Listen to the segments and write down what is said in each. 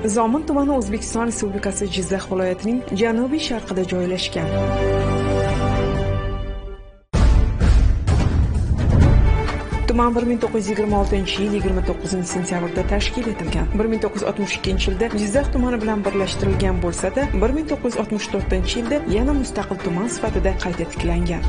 Zomin tumani O'zbekiston Respublikasi Jizzax viloyatining janubiy sharqida joylashgan. Tuman 1926-yil 29-sentyabrda tashkil etilgan. 1962-yilda Jizzax tumani bilan birlashtirilgan bo'lsa-da, 1964-yilda yana mustaqil tuman sifatida qayta tiklangan.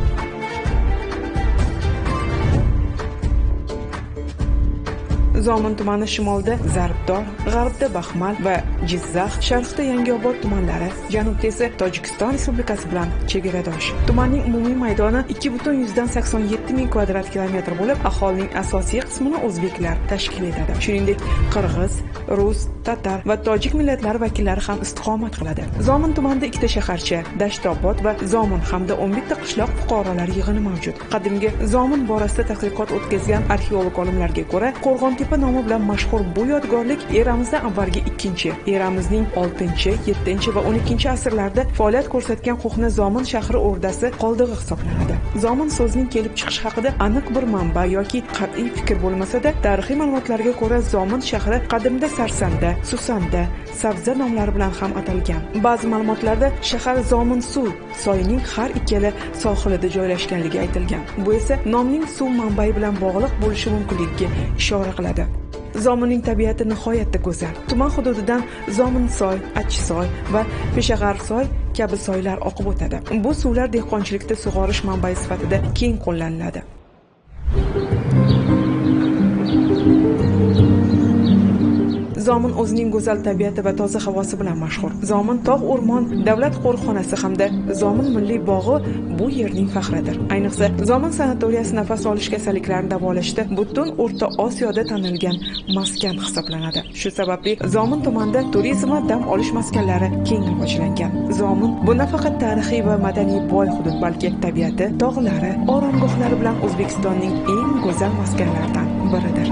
Zomin tumani shimolda Zarbdor, g'arbda Baxmal va Jizzax, sharqda Yangiobod tumanlari, janubda esa Tojikiston Respublikasi bilan chegaradosh. Tumanning umumiy maydoni 2,87 ming kvadrat kilometr bo'lib, aholining asosiy qismini o'zbeklar tashkil etadi. Shuningdek, qirg'iz, rus, tatar va tojik millatlari vakillari ham istiqomat qiladi. Zomin tumanida ikkita shaharcha, Dashtobod va Zomin hamda 11 ta qishloq fuqarolar yig'ini mavjud. Qadimgi Zomin borasida tadqiqot o'tkazgan arxeolog olimlarga ko'ra, Qo'rg'ontepa nomi bilan mashhur bu yodgorlik eramizdan avvalgi 2-chi, eramizning 6-chi, 7-chi va 12-chi asrlarda faoliyat ko'rsatgan qo'hna Zomin shahri o'rdasi qoldig'i hisoblanadi. Zomin so'zining kelib chiqishi haqida aniq bir manba yoki qat'iy fikr bo'lmasa-da, tarixiy ma'lumotlarga ko'ra Zomin shahri qadimda Sarsanda, Susanda, Sabza nomlari bilan ham atalgan. Ba'zi ma'lumotlarda shahar Zomin suv soyining har ikkala sohilida joylashganligi aytilgan. Bu esa nomning suv manbai bilan bog'liq bo'lishi mumkinligiga ishora qiladi. Zominning tabiati nihoyatda go'zal. Tuman hududidan Zominsoy, Achchisoy va Peshag'arsoy kabi soylar oqib o'tadi. Bu suvlar dehqonchilikda sug'orish manbai sifatida keng qo'llaniladi. Zomin o'zining go'zal tabiati va toza havosi bilan mashhur. Zomin tog' o'rmon davlat qo'riqxonasi hamda Zomin milliy bog'i bu yerning faxridir. Ayniqsa, Zomin sanatoriyasi nafas olish kasalliklarini davolashda butun O'rta Osiyoda tanilgan maskan hisoblanadi. Shu sababli Zomin tumanida turizm va dam olish maskanlari keng rivojlangan. Zomin bu nafaqat tarixiy va madaniy boy hudud, balki tabiati, tog'lari, oromgohlari bilan O'zbekistonning eng go'zal maskanlaridan biridir.